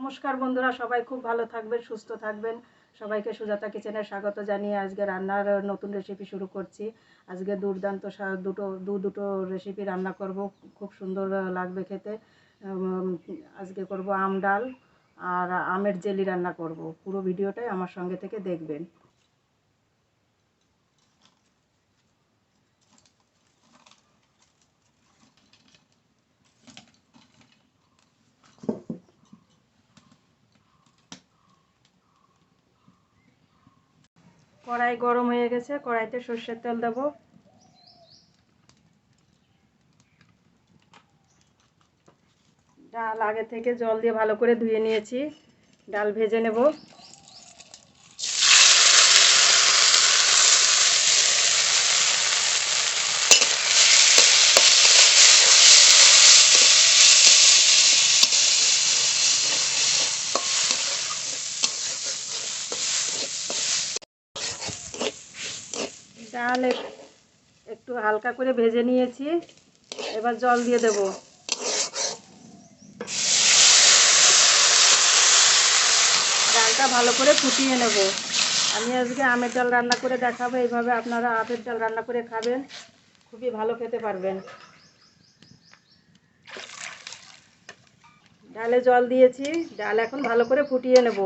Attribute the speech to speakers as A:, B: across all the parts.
A: নমস্কার বন্ধুরা, সবাই খুব ভালো থাকবেন, সুস্থ থাকবেন। সবাইকে সুজাতা কিচেনে স্বাগত জানিয়ে আজকে রান্নার নতুন রেসিপি শুরু করছি। আজকে দুর্দান্ত দুটো রেসিপি রান্না করব, খুব সুন্দর লাগবে খেতে। আজকে করব আম ডাল আর আমের জেলি রান্না করব। পুরো ভিডিওটাই আমার সঙ্গে থেকে দেখবেন। কড়াই গরম হয়ে গেছে, কড়াইতে সর্ষের তেল দেব। ডাল আগে থেকে জল দিয়ে ভালো করে ধুয়ে নিয়েছি, ডাল ভেজে নেব। ডাল একটু হালকা করে ভেজে নিয়েছি, এবার জল দিয়ে দেব। ডালটা ভালো করে ফুটিয়ে নেব। আমি আজকে আমের ডাল রান্না করে দেখাবো, এইভাবে আপনারা আমের ডাল রান্না করে খাবেন, খুবই ভালো খেতে পারবেন। ডালে জল দিয়েছি, ডাল এখন ভালো করে ফুটিয়ে নেব।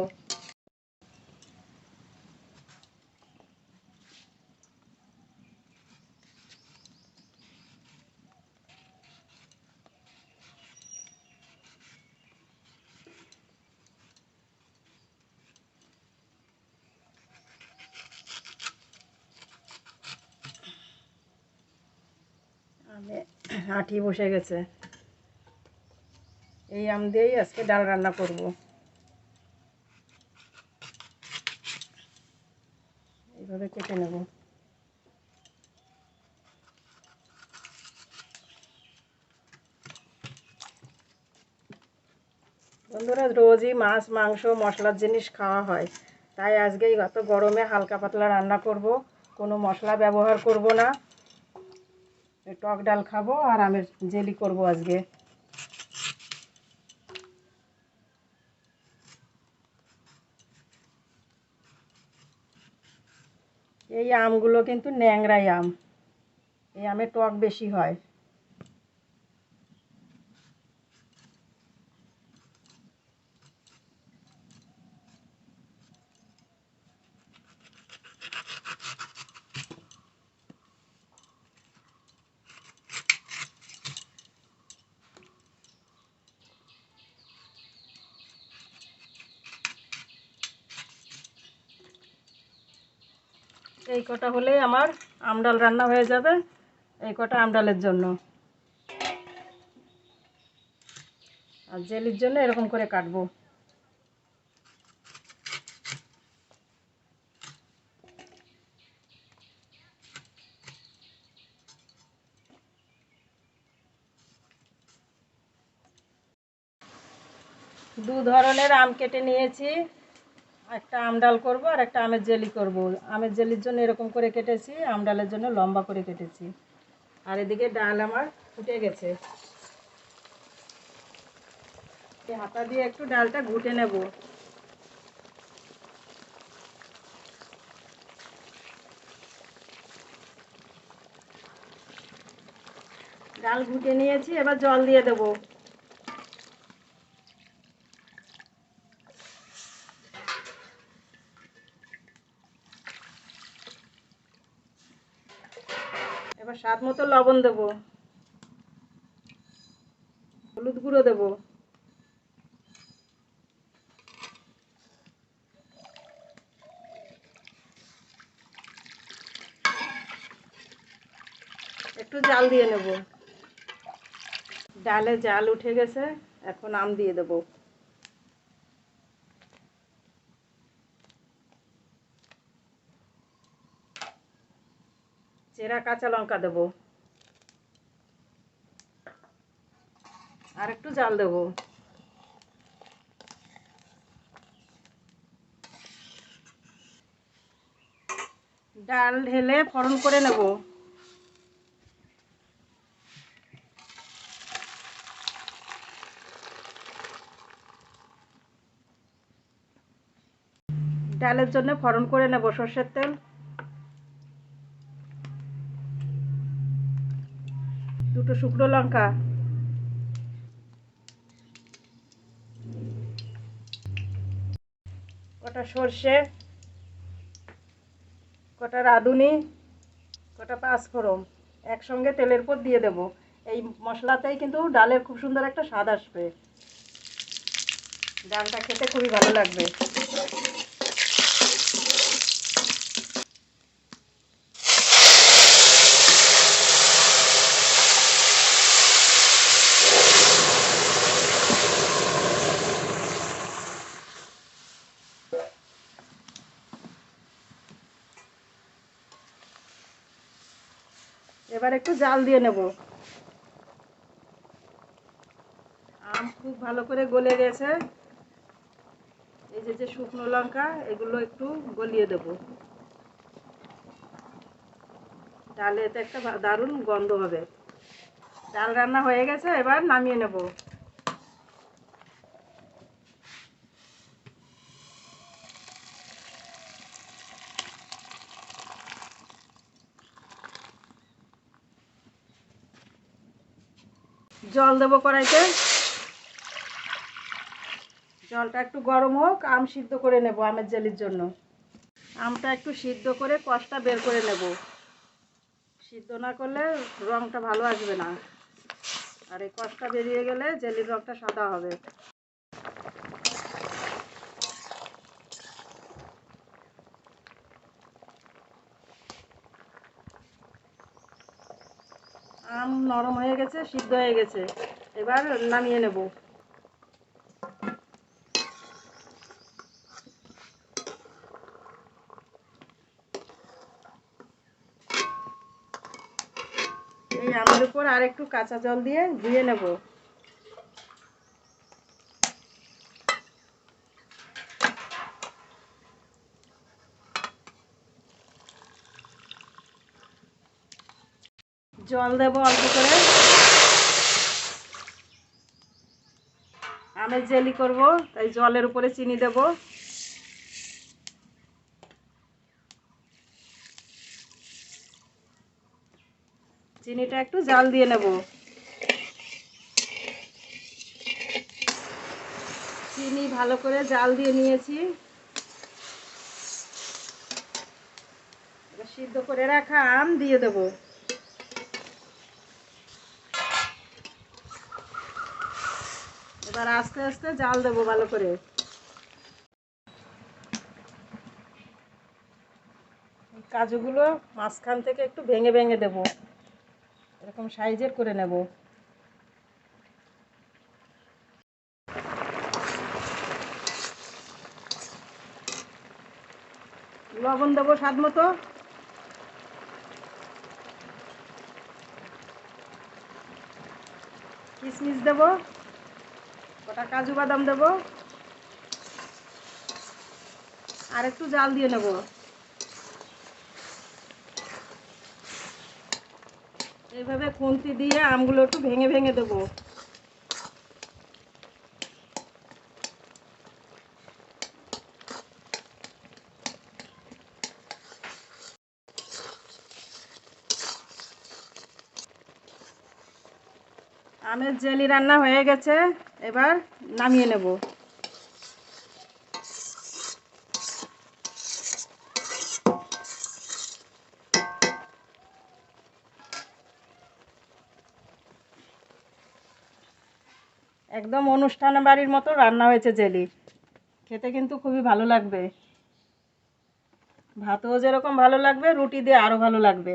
A: আঁটি বসে গেছে, এই আম দিয়েই আজকে ডাল রান্না করব। এইভাবে কেটে নেব। বন্ধুরা, রোজই মাছ মাংস মশলার জিনিস খাওয়া হয়, তাই আজকে অত গরমে হালকা পাতলা রান্না করব, কোনো মশলা ব্যবহার করব না। টক ডাল খাবো আর আমের জেলি করব আজকে। এই আমগুলো কিন্তু ন্যাংরাই আম, এই আমে টক বেশি হয়। এই কটা হলেই আমার আমডাল রান্না হয়ে যাবে, এই কটা আমডালের জন্য। আর জেলির জন্য এরকম করে কাটবো। দু ধরনের আম কেটে নিয়েছি, একটা আমডাল করব আর একটা আমের জেলি করব। আমের জেলির জন্য এরকম করে কেটেছি, আমডালের জন্য লম্বা করে কেটেছি। আর এদিকে ডাল আমার ফুটে গেছে, হাতা দিয়ে একটু ডালটা ঘুটে নেব। ডাল ঘুটে নিয়েছি, এবার জল দিয়ে দেব। এবার স্বাদ মতো লবণ দেব, হলুদ গুঁড়ো দেব, একটু জাল দিয়ে নেব। ডালে জাল উঠে গেছে, এখন আম দিয়ে দেব। চেরা কাঁচা লঙ্কা দেব, আর একটু জাল দেব। ডাল ঢেলে ফোড়ন করে নেব। ডালের জন্য ফোড়ন করে নেব সরষের তেল, দুটো শুকনো লঙ্কা, কটা সর্ষে, কটা রাঁধুনি, কটা পাঁচফোড়ন একসঙ্গে তেলের উপর দিয়ে দেব। এই মশলাতেই কিন্তু ডালের খুব সুন্দর একটা স্বাদ আসবে, ডালটা খেতে খুবই ভালো লাগবে। এবার একটু জাল দিয়ে নেব। আম খুব ভালো করে গলে গেছে। এই যে শুকনো লঙ্কা এগুলো একটু গলিয়ে দেব, ডালে এতে একটা দারুণ গন্ধ হবে। ডাল রান্না হয়ে গেছে, এবার নামিয়ে নেব। জল দেব কড়াইতে, জলটা একটু গরম হোক, আম সিদ্ধ করে নেব আমের জেলির জন্য। আমটা একটু সিদ্ধ করে কষটা বের করে নেব, সিদ্ধ না করলে রঙটা ভালো আসবে না, আর এই কষটা বেরিয়ে গেলে জেলির রঙটা সাদা হবে। আম নরম হয়ে গেছে, সিদ্ধ হয়ে গেছে, এবার নামিয়ে নেব। এই আমের উপর আর একটু কাঁচা জল দিয়ে ধুয়ে নেব। জল দেব অল্প করে, আমের জেলি করব তাই জলের উপরে চিনি দেব। চিনিটা একটু জাল দিয়ে নেব। চিনি ভালো করে জাল দিয়ে নিয়েছি, এবার সিদ্ধ করে রাখা আম দিয়ে দেব। এবার আস্তে আস্তে জাল দেব ভালো করে। কাজুগুলো মাঝখান থেকে একটু ভেঙে ভেঙে দেব, এরকম সাইজের করে নেব। লবণ দেবো স্বাদ মতো, কিশমিশ দেব, কটা কাজু বাদাম দেব, আর একটু জাল দিয়ে নেব। এইভাবে খুন্তি দিয়ে আমগুলো একটু ভেঙে ভেঙে দেব। আমের জেলি রান্না হয়ে গেছে, এবার নামিয়ে নেব। একদম অনুষ্ঠান বাড়ির মতো রান্না হয়েছে জেলি, খেতে কিন্তু খুবই ভালো লাগবে। ভাতও যেরকম ভালো লাগবে, রুটি দিয়ে আরও ভালো লাগবে।